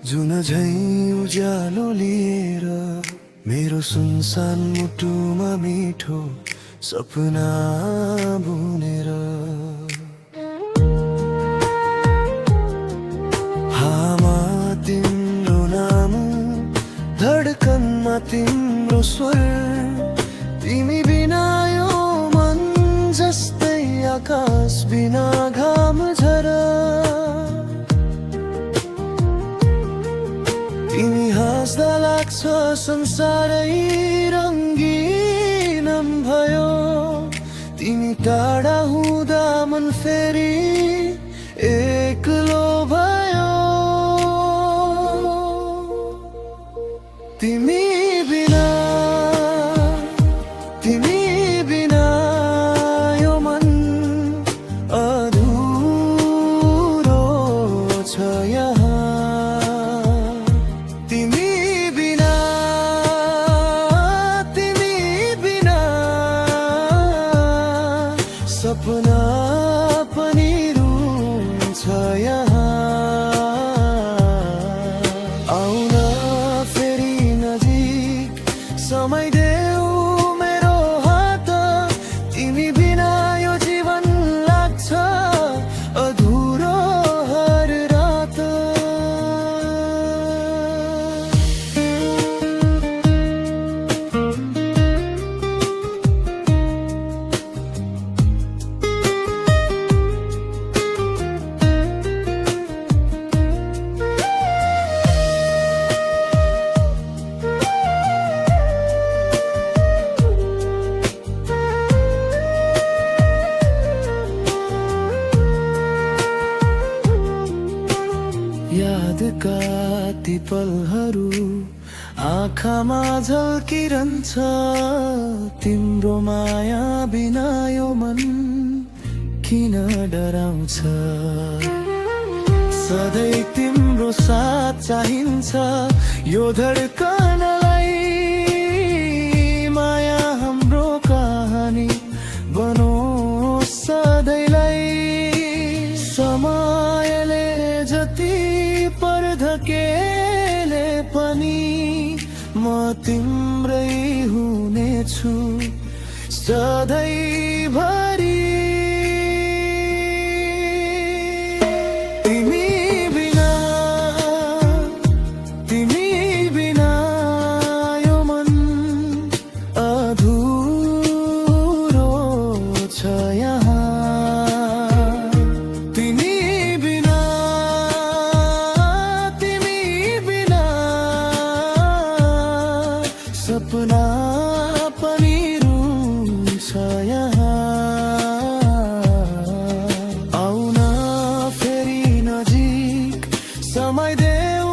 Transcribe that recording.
जुन झै उज्यालो लिएर मेरो सुनसान मुटुमा मिठो सपना बुनेर हामा तिम्रो नाम धडकनमा तिम्रो स्वर तिमी बिना यो मन जस्तै आकाश बिना घाम झरा तिमी हाँस्दा लाग्छ संसारै रङ्गीन भयो तिमी टाढा हुँदा मन फेरि एक्लो भयो तिमी बिना यो मन अधुरो छ यहाँ तिमी बिना सपना पनि रुन्छ यहाँ आउन फेरि नजिक समय देऊ मेरो हात तिमी बिना यो जीवन लाग्छ अधुरो हर रात यादका ती पलहरू आँखामा झल्किरहन्छ तिम्रो माया बिना यो मन किन डराउँछ सधैँ तिम्रो साथ चाहिन्छ यो धडकनलाई माया हाम्रो कहानी बनोस् सधैँलाई समयले जति पर्धकेले पनि म तिम्रै हुनेछु सधैँभरि तिमी बिना यो मन अधुरो छ यहाँ तिमी बिना सपना पनि रुन्छ यहाँ आउन फेरि नजिक समय देऊ